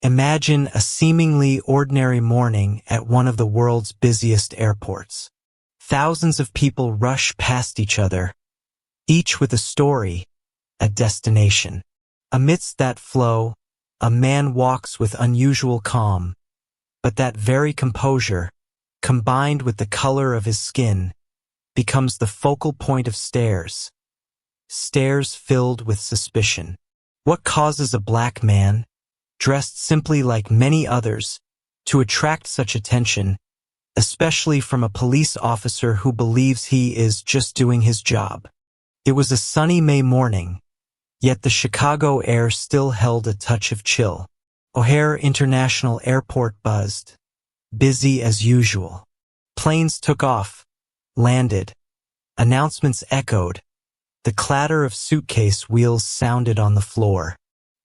Imagine a seemingly ordinary morning at one of the world's busiest airports. Thousands of people rush past each other, each with a story, a destination. Amidst that flow, a man walks with unusual calm, but that very composure, combined with the color of his skin, becomes the focal point of stares. Stares filled with suspicion. What causes a black man, dressed simply like many others, to attract such attention, especially from a police officer who believes he is just doing his job? It was a sunny May morning, yet the Chicago air still held a touch of chill. O'Hare International Airport buzzed, busy as usual. Planes took off, landed. Announcements echoed. The clatter of suitcase wheels sounded on the floor.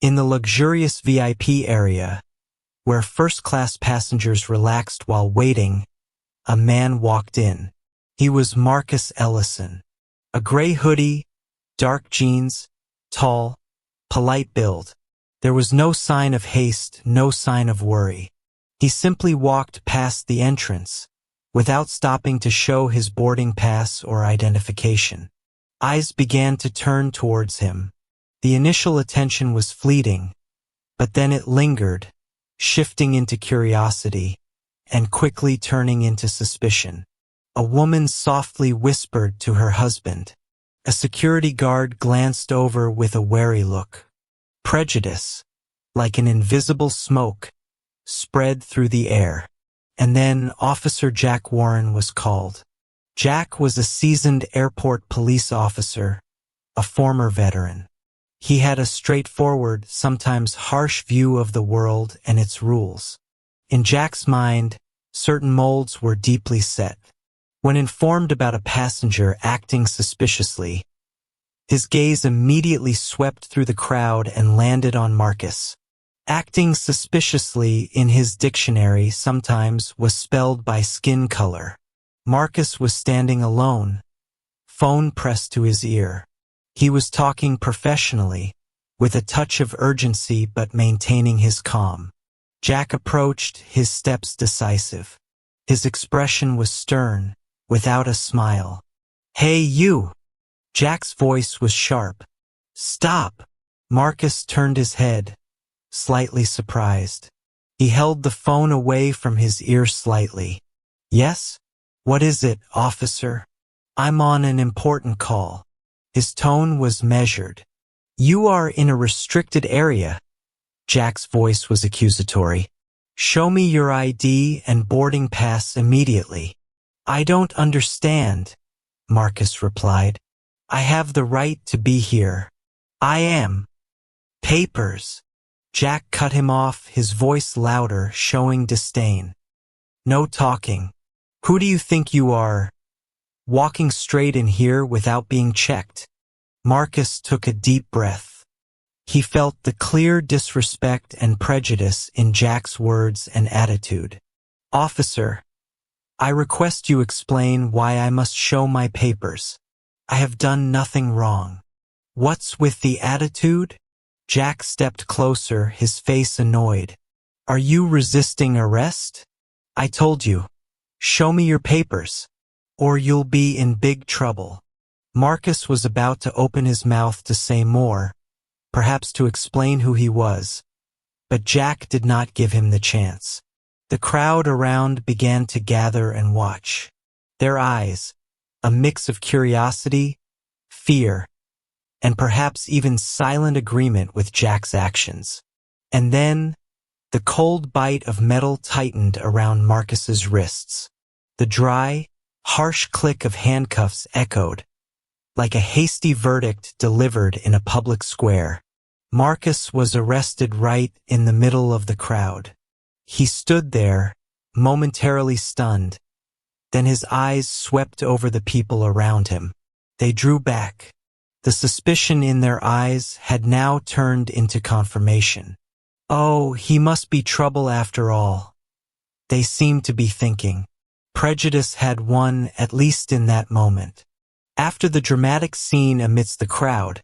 In the luxurious VIP area, where first-class passengers relaxed while waiting, a man walked in. He was Marcus Ellison. A gray hoodie, dark jeans, tall, polite build. There was no sign of haste, no sign of worry. He simply walked past the entrance, without stopping to show his boarding pass or identification. Eyes began to turn towards him. The initial attention was fleeting, but then it lingered, shifting into curiosity, and quickly turning into suspicion. A woman softly whispered to her husband. A security guard glanced over with a wary look. Prejudice, like an invisible smoke, spread through the air. And then Officer Jack Warren was called. Jack was a seasoned airport police officer, a former veteran. He had a straightforward, sometimes harsh view of the world and its rules. In Jack's mind, certain molds were deeply set. When informed about a passenger acting suspiciously, his gaze immediately swept through the crowd and landed on Marcus. Acting suspiciously in his dictionary sometimes was spelled by skin color. Marcus was standing alone, phone pressed to his ear. He was talking professionally, with a touch of urgency but maintaining his calm. Jack approached, his steps decisive. His expression was stern, without a smile. "Hey, you!" Jack's voice was sharp. "Stop!" Marcus turned his head, slightly surprised. He held the phone away from his ear slightly. "Yes? What is it, officer?" "I'm on an important call." His tone was measured. "You are in a restricted area." Jack's voice was accusatory. "Show me your ID and boarding pass immediately." "I don't understand," Marcus replied. "I have the right to be here." "I am." "Papers." Jack cut him off, his voice louder, showing disdain. "No talking. Who do you think you are? Walking straight in here without being checked?" Marcus took a deep breath. He felt the clear disrespect and prejudice in Jack's words and attitude. "Officer, I request you explain why I must show my papers. I have done nothing wrong." "What's with the attitude?" Jack stepped closer, his face annoyed. "Are you resisting arrest? I told you, show me your papers, or you'll be in big trouble." Marcus was about to open his mouth to say more, perhaps to explain who he was, but Jack did not give him the chance. The crowd around began to gather and watch. Their eyes, a mix of curiosity, fear, and perhaps even silent agreement with Jack's actions. And then, the cold bite of metal tightened around Marcus's wrists. The dry, harsh click of handcuffs echoed, like a hasty verdict delivered in a public square. Marcus was arrested right in the middle of the crowd. He stood there, momentarily stunned. Then his eyes swept over the people around him. They drew back. The suspicion in their eyes had now turned into confirmation. "Oh, he must be trouble after all," they seemed to be thinking. Prejudice had won, at least in that moment. After the dramatic scene amidst the crowd,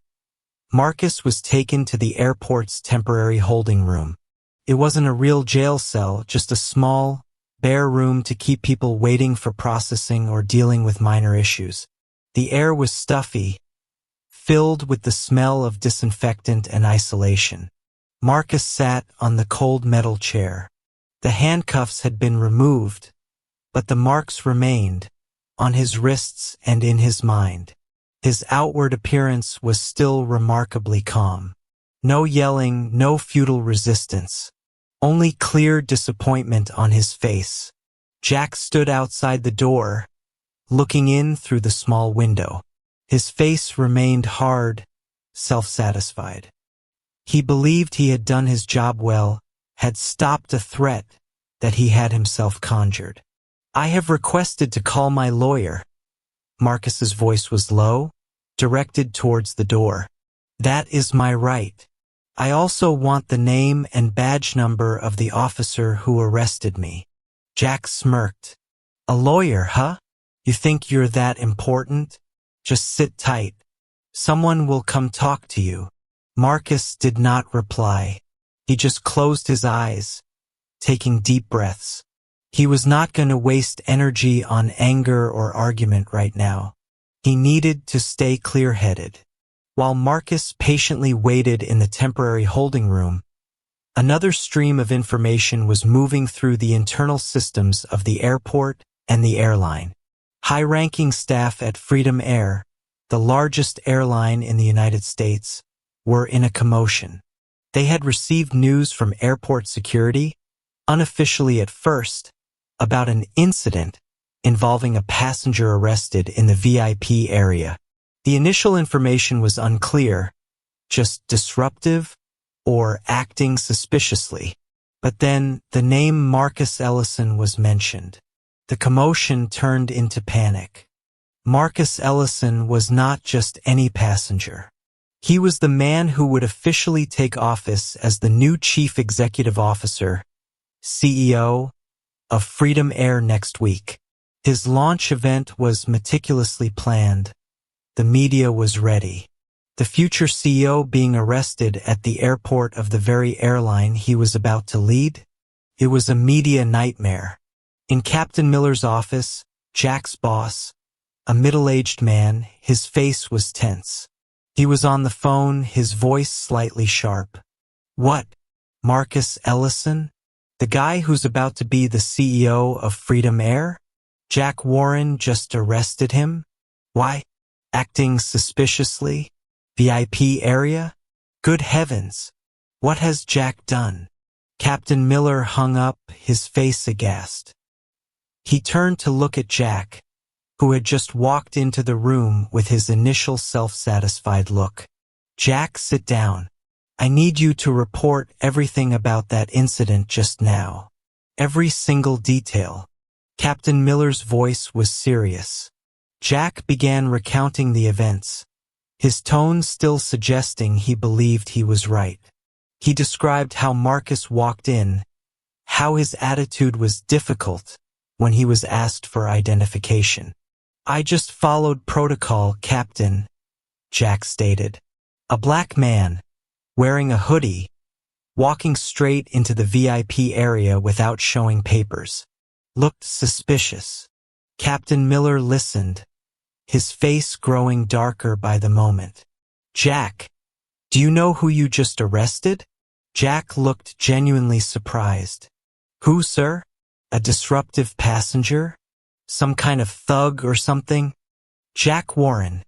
Marcus was taken to the airport's temporary holding room. It wasn't a real jail cell, just a small, bare room to keep people waiting for processing or dealing with minor issues. The air was stuffy, filled with the smell of disinfectant and isolation. Marcus sat on the cold metal chair. The handcuffs had been removed, but the marks remained, on his wrists and in his mind. His outward appearance was still remarkably calm. No yelling, no futile resistance. Only clear disappointment on his face. Jack stood outside the door, looking in through the small window. His face remained hard, self-satisfied. He believed he had done his job well, had stopped a threat that he had himself conjured. "I have requested to call my lawyer." Marcus's voice was low, directed towards the door. "That is my right. I also want the name and badge number of the officer who arrested me." Jack smirked. "A lawyer, huh? You think you're that important? Just sit tight. Someone will come talk to you." Marcus did not reply. He just closed his eyes, taking deep breaths. He was not going to waste energy on anger or argument right now. He needed to stay clear-headed. While Marcus patiently waited in the temporary holding room, another stream of information was moving through the internal systems of the airport and the airline. High-ranking staff at Freedom Air, the largest airline in the United States, were in a commotion. They had received news from airport security, unofficially at first, about an incident involving a passenger arrested in the VIP area. The initial information was unclear, just disruptive or acting suspiciously. But then the name Marcus Ellison was mentioned. The commotion turned into panic. Marcus Ellison was not just any passenger. He was the man who would officially take office as the new Chief Executive Officer, CEO, of Freedom Air next week. His launch event was meticulously planned. The media was ready. The future CEO being arrested at the airport of the very airline he was about to lead? It was a media nightmare. In Captain Miller's office, Jack's boss, a middle-aged man, his face was tense. He was on the phone, his voice slightly sharp. "What? Marcus Ellison? The guy who's about to be the CEO of Freedom Air? Jack Warren just arrested him? Why? Acting suspiciously? VIP area? Good heavens! What has Jack done?" Captain Miller hung up, his face aghast. He turned to look at Jack, who had just walked into the room with his initial self-satisfied look. "Jack, sit down. I need you to report everything about that incident just now. Every single detail." Captain Miller's voice was serious. Jack began recounting the events, his tone still suggesting he believed he was right. He described how Marcus walked in, how his attitude was difficult when he was asked for identification. "I just followed protocol, Captain," Jack stated. A black man, wearing a hoodie, walking straight into the VIP area without showing papers, looked suspicious. Captain Miller listened, his face growing darker by the moment. "Jack, do you know who you just arrested?" Jack looked genuinely surprised. "Who, sir? A disruptive passenger? Some kind of thug or something?" "Jack Warren."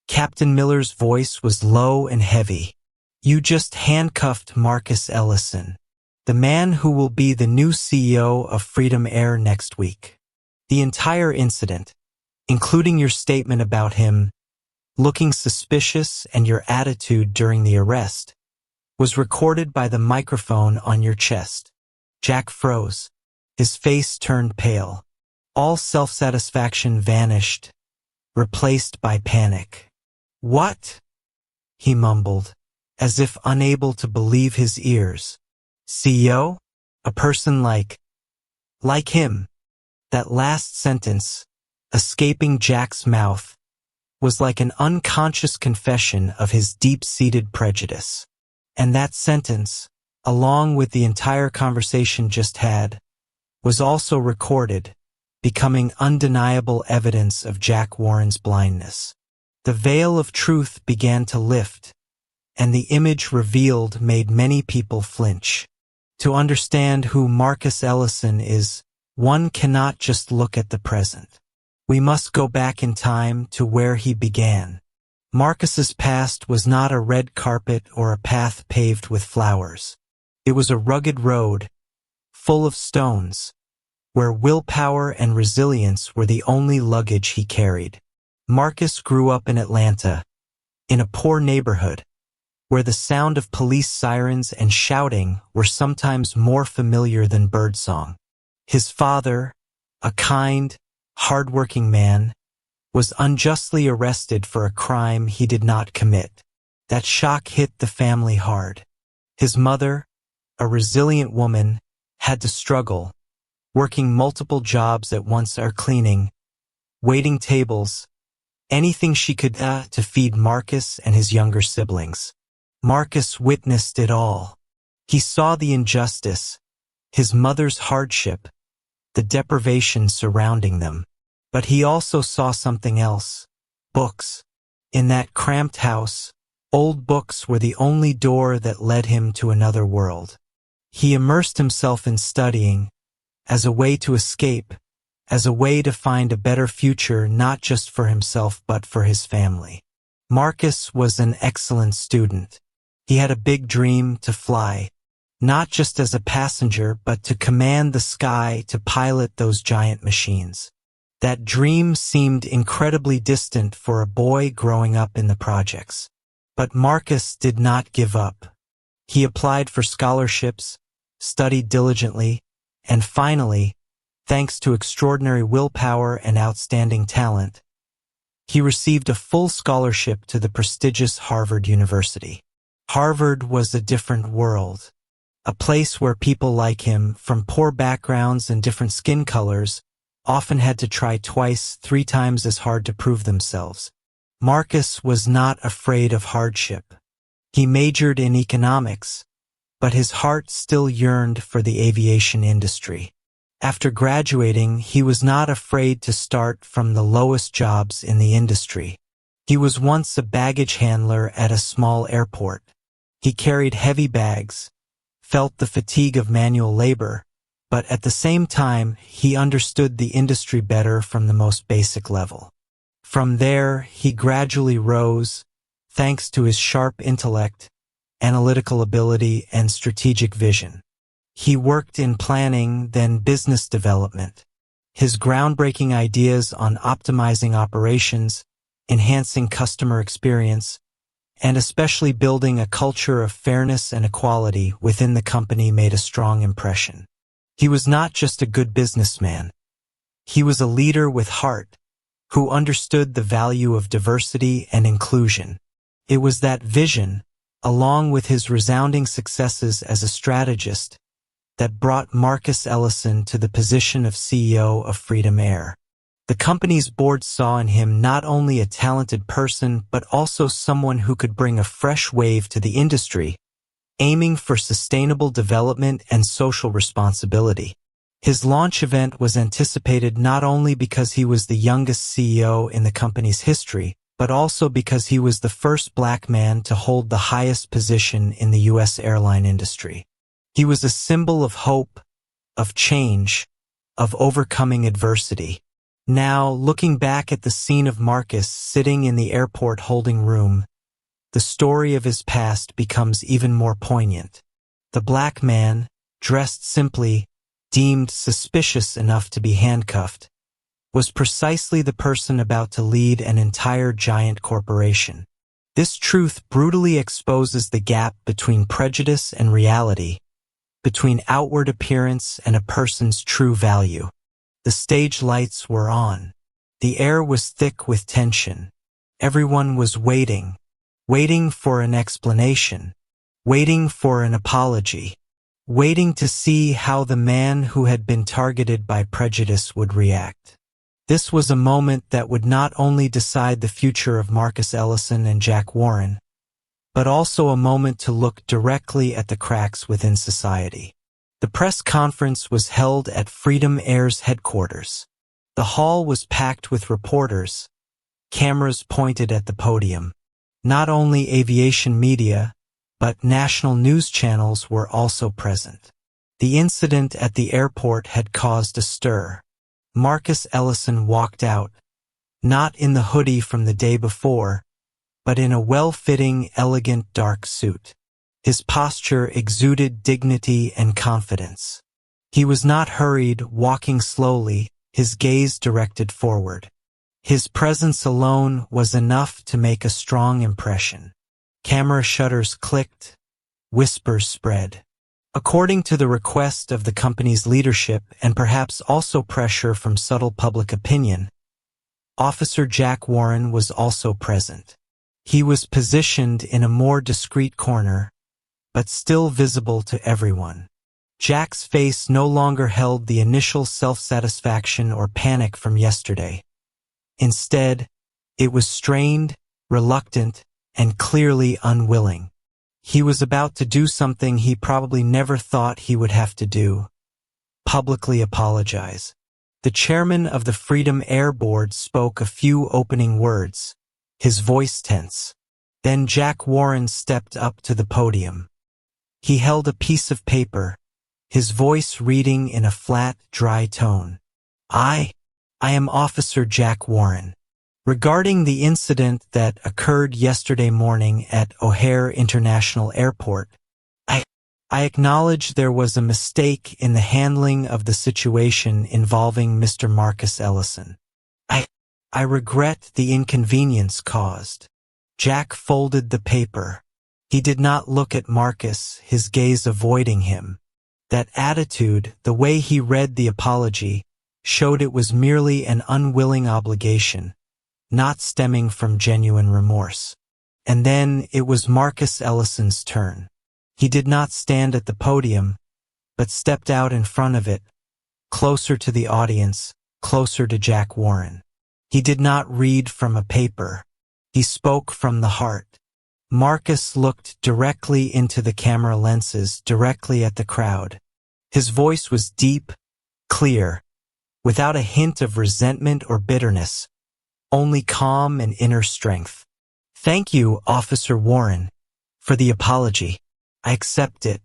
Captain Miller's voice was low and heavy. "You just handcuffed Marcus Ellison, the man who will be the new CEO of Freedom Air next week. The entire incident, including your statement about him looking suspicious and your attitude during the arrest, was recorded by the microphone on your chest." Jack froze. His face turned pale. All self-satisfaction vanished, replaced by panic. "What?" he mumbled, as if unable to believe his ears. "CEO? A person like him?" That last sentence, escaping Jack's mouth, was like an unconscious confession of his deep-seated prejudice. And that sentence, along with the entire conversation just had, was also recorded, becoming undeniable evidence of Jack Warren's blindness. The veil of truth began to lift, and the image revealed made many people flinch. To understand who Marcus Ellison is, one cannot just look at the present. We must go back in time to where he began. Marcus's past was not a red carpet or a path paved with flowers. It was a rugged road, full of stones, where willpower and resilience were the only luggage he carried. Marcus grew up in Atlanta, in a poor neighborhood, where the sound of police sirens and shouting were sometimes more familiar than birdsong. His father, a kind, hard-working man, was unjustly arrested for a crime he did not commit. That shock hit the family hard. His mother, a resilient woman, had to struggle, working multiple jobs at once, cleaning, waiting tables, anything she could to feed Marcus and his younger siblings. Marcus witnessed it all. He saw the injustice, his mother's hardship, the deprivation surrounding them. But he also saw something else: books. In that cramped house, old books were the only door that led him to another world. He immersed himself in studying, as a way to escape, as a way to find a better future not just for himself but for his family. Marcus was an excellent student. He had a big dream to fly, not just as a passenger but to command the sky, to pilot those giant machines. That dream seemed incredibly distant for a boy growing up in the projects. But Marcus did not give up. He applied for scholarships, studied diligently, and finally, thanks to extraordinary willpower and outstanding talent, he received a full scholarship to the prestigious Harvard University. Harvard was a different world, a place where people like him, from poor backgrounds and different skin colors, often had to try twice, 3 times as hard to prove themselves. Marcus was not afraid of hardship. He majored in economics, but his heart still yearned for the aviation industry. After graduating, he was not afraid to start from the lowest jobs in the industry. He was once a baggage handler at a small airport. He carried heavy bags, felt the fatigue of manual labor, but at the same time, he understood the industry better from the most basic level. From there, he gradually rose, thanks to his sharp intellect, analytical ability, and strategic vision. He worked in planning, then business development. His groundbreaking ideas on optimizing operations, enhancing customer experience, and especially building a culture of fairness and equality within the company made a strong impression. He was not just a good businessman. He was a leader with heart, who understood the value of diversity and inclusion. It was that vision, along with his resounding successes as a strategist, that brought Marcus Ellison to the position of CEO of Freedom Air. The company's board saw in him not only a talented person but also someone who could bring a fresh wave to the industry, aiming for sustainable development and social responsibility. His launch event was anticipated not only because he was the youngest CEO in the company's history, but also because he was the first black man to hold the highest position in the U.S. airline industry. He was a symbol of hope, of change, of overcoming adversity. Now, looking back at the scene of Marcus sitting in the airport holding room, the story of his past becomes even more poignant. The black man, dressed simply, deemed suspicious enough to be handcuffed, was precisely the person about to lead an entire giant corporation. This truth brutally exposes the gap between prejudice and reality, between outward appearance and a person's true value. The stage lights were on. The air was thick with tension. Everyone was waiting for an explanation, waiting for an apology, waiting to see how the man who had been targeted by prejudice would react. This was a moment that would not only decide the future of Marcus Ellison and Jack Warren, but also a moment to look directly at the cracks within society. The press conference was held at Freedom Air's headquarters. The hall was packed with reporters, cameras pointed at the podium. Not only aviation media, but national news channels were also present. The incident at the airport had caused a stir. Marcus Ellison walked out, not in the hoodie from the day before, but in a well-fitting, elegant dark suit. His posture exuded dignity and confidence. He was not hurried, walking slowly, his gaze directed forward. His presence alone was enough to make a strong impression. Camera shutters clicked, whispers spread. According to the request of the company's leadership and perhaps also pressure from subtle public opinion, Officer Jack Warren was also present. He was positioned in a more discreet corner, but still visible to everyone. Jack's face no longer held the initial self-satisfaction or panic from yesterday. Instead, it was strained, reluctant, and clearly unwilling. He was about to do something he probably never thought he would have to do: publicly apologize. The chairman of the Freedom Air Board spoke a few opening words, his voice tense. Then Jack Warren stepped up to the podium. He held a piece of paper, his voice reading in a flat, dry tone. I am Officer Jack Warren. Regarding the incident that occurred yesterday morning at O'Hare International Airport, I acknowledge there was a mistake in the handling of the situation involving Mr. Marcus Ellison. I regret the inconvenience caused. Jack folded the paper. He did not look at Marcus, his gaze avoiding him. That attitude, the way he read the apology, showed it was merely an unwilling obligation, not stemming from genuine remorse. And then it was Marcus Ellison's turn. He did not stand at the podium, but stepped out in front of it, closer to the audience, closer to Jack Warren. He did not read from a paper. He spoke from the heart. Marcus looked directly into the camera lenses, directly at the crowd. His voice was deep, clear, without a hint of resentment or bitterness, only calm and inner strength. Thank you, Officer Warren, for the apology. I accept it.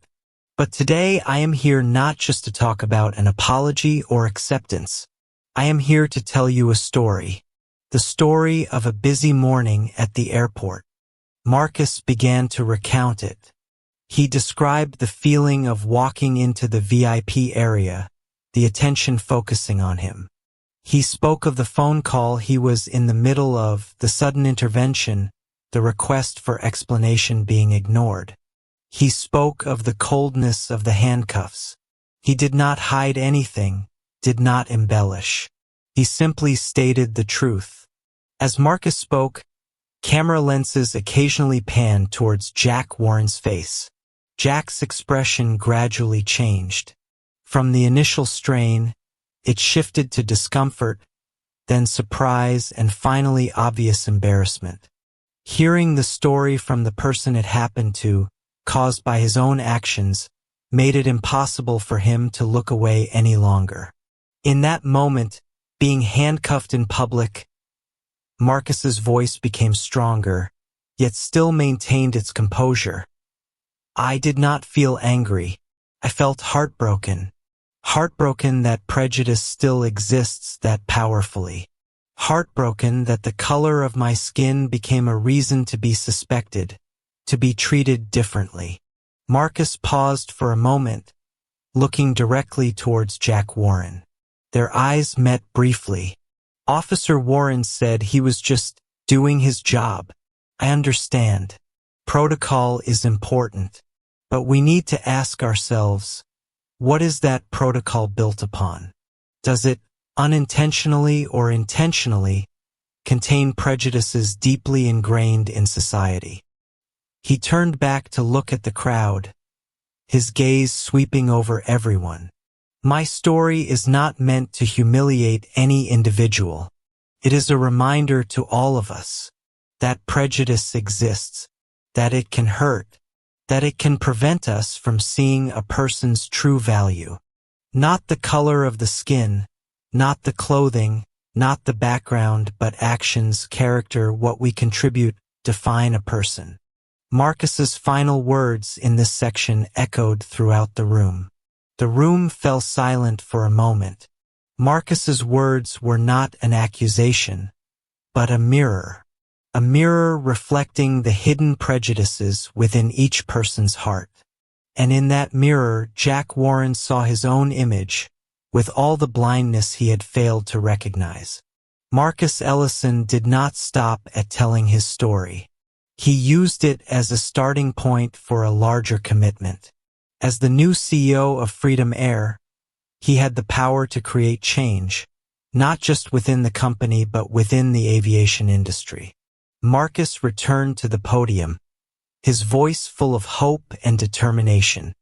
But today I am here not just to talk about an apology or acceptance. I am here to tell you a story. The story of a busy morning at the airport. Marcus began to recount it. He described the feeling of walking into the VIP area, the attention focusing on him. He spoke of the phone call he was in the middle of, the sudden intervention, the request for explanation being ignored. He spoke of the coldness of the handcuffs. He did not hide anything, did not embellish. He simply stated the truth. As Marcus spoke, camera lenses occasionally panned towards Jack Warren's face. Jack's expression gradually changed. From the initial strain, it shifted to discomfort, then surprise, and finally obvious embarrassment. Hearing the story from the person it happened to, caused by his own actions, made it impossible for him to look away any longer. In that moment, being handcuffed in public, Marcus's voice became stronger, yet still maintained its composure. I did not feel angry. I felt heartbroken. Heartbroken that prejudice still exists that powerfully. Heartbroken that the color of my skin became a reason to be suspected, to be treated differently. Marcus paused for a moment, looking directly towards Jack Warren. Their eyes met briefly. Officer Warren said he was just doing his job. I understand. Protocol is important. But we need to ask ourselves, what is that protocol built upon? Does it, unintentionally or intentionally, contain prejudices deeply ingrained in society? He turned back to look at the crowd, his gaze sweeping over everyone. My story is not meant to humiliate any individual. It is a reminder to all of us that prejudice exists, that it can hurt, that it can prevent us from seeing a person's true value. Not the color of the skin, not the clothing, not the background, but actions, character, what we contribute, define a person. Marcus's final words in this section echoed throughout the room. The room fell silent for a moment. Marcus's words were not an accusation, but a mirror reflecting the hidden prejudices within each person's heart. And in that mirror, Jack Warren saw his own image, with all the blindness he had failed to recognize. Marcus Ellison did not stop at telling his story. He used it as a starting point for a larger commitment. As the new CEO of Freedom Air, he had the power to create change, not just within the company but within the aviation industry. Marcus returned to the podium, his voice full of hope and determination.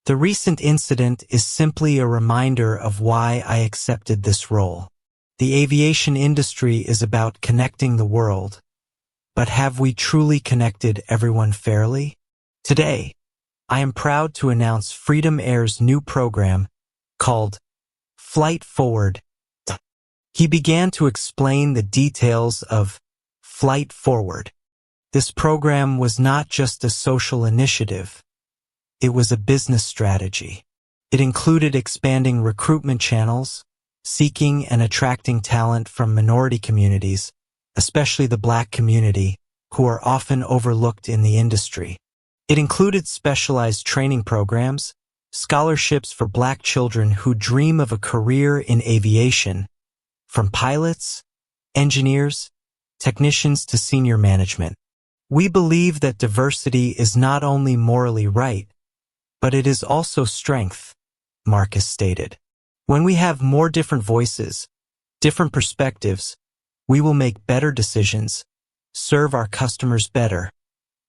The recent incident is simply a reminder of why I accepted this role. The aviation industry is about connecting the world, but have we truly connected everyone fairly? Today, I am proud to announce Freedom Air's new program called Flight Forward. He began to explain the details of Flight Forward. This program was not just a social initiative. It was a business strategy. It included expanding recruitment channels, seeking and attracting talent from minority communities, especially the Black community, who are often overlooked in the industry. It included specialized training programs, scholarships for Black children who dream of a career in aviation, from pilots, engineers, technicians to senior management. We believe that diversity is not only morally right, but it is also strength, Marcus stated. When we have more different voices, different perspectives, we will make better decisions, serve our customers better,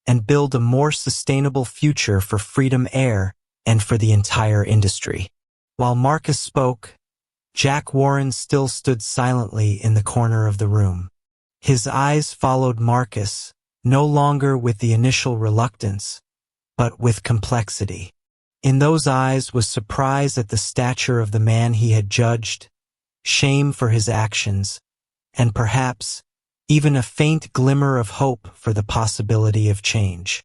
and build a more sustainable future for Freedom Air and for the entire industry. While Marcus spoke, Jack Warren still stood silently in the corner of the room. His eyes followed Marcus, no longer with the initial reluctance, but with complexity. In those eyes was surprise at the stature of the man he had judged, shame for his actions, and perhaps even a faint glimmer of hope for the possibility of change.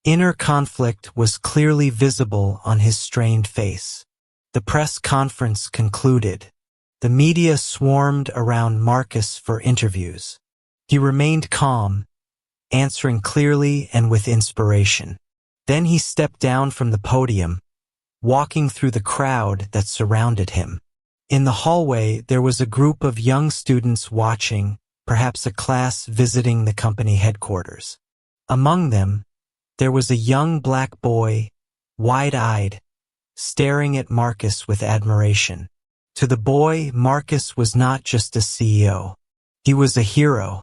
Inner conflict was clearly visible on his strained face. The press conference concluded. The media swarmed around Marcus for interviews. He remained calm, answering clearly and with inspiration. Then he stepped down from the podium, walking through the crowd that surrounded him. In the hallway, there was a group of young students watching, perhaps a class visiting the company headquarters. Among them, there was a young Black boy, wide-eyed, staring at Marcus with admiration. To the boy, Marcus was not just a CEO. He was a hero,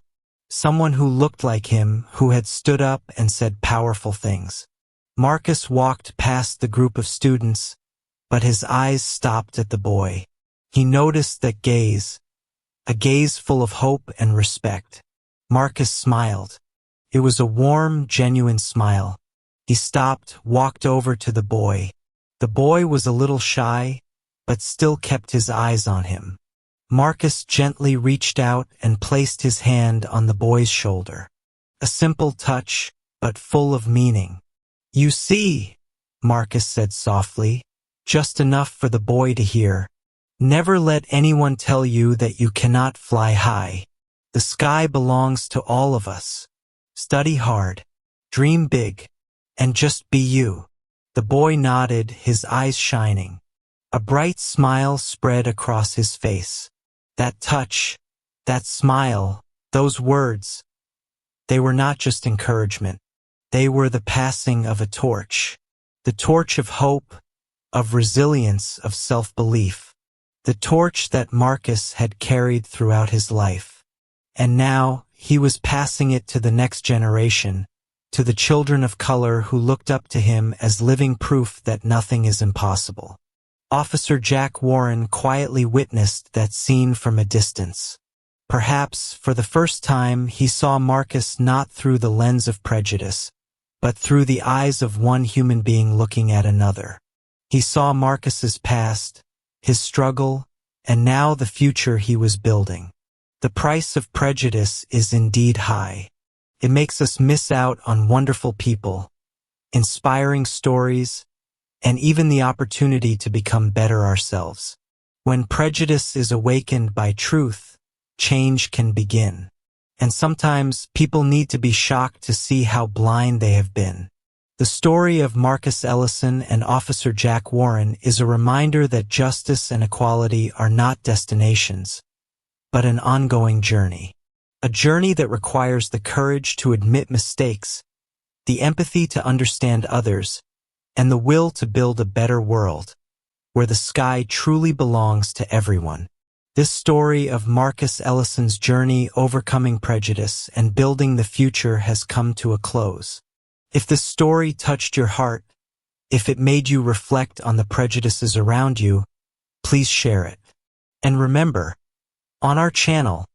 someone who looked like him, who had stood up and said powerful things. Marcus walked past the group of students, but his eyes stopped at the boy. He noticed that gaze, a gaze full of hope and respect. Marcus smiled. It was a warm, genuine smile. He stopped, walked over to the boy. The boy was a little shy, but still kept his eyes on him. Marcus gently reached out and placed his hand on the boy's shoulder. A simple touch, but full of meaning. "You see," Marcus said softly, just enough for the boy to hear. "Never let anyone tell you that you cannot fly high. The sky belongs to all of us. Study hard, dream big, and just be you." The boy nodded, his eyes shining. A bright smile spread across his face. That touch, that smile, those words, they were not just encouragement. They were the passing of a torch. The torch of hope, of resilience, of self-belief. The torch that Marcus had carried throughout his life. And now, he was passing it to the next generation, to the children of color who looked up to him as living proof that nothing is impossible. Officer Jack Warren quietly witnessed that scene from a distance. Perhaps, for the first time, he saw Marcus not through the lens of prejudice, but through the eyes of one human being looking at another. He saw Marcus's past, his struggle, and now the future he was building. The price of prejudice is indeed high. It makes us miss out on wonderful people, inspiring stories, and even the opportunity to become better ourselves. When prejudice is awakened by truth, change can begin. And sometimes people need to be shocked to see how blind they have been. The story of Marcus Ellison and Officer Jack Warren is a reminder that justice and equality are not destinations, but an ongoing journey. A journey that requires the courage to admit mistakes, the empathy to understand others, and the will to build a better world, where the sky truly belongs to everyone. This story of Marcus Ellison's journey overcoming prejudice and building the future has come to a close. If this story touched your heart, if it made you reflect on the prejudices around you, please share it. And remember, on our channel,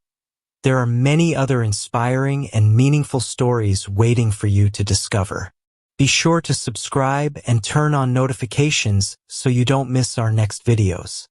there are many other inspiring and meaningful stories waiting for you to discover. Be sure to subscribe and turn on notifications so you don't miss our next videos.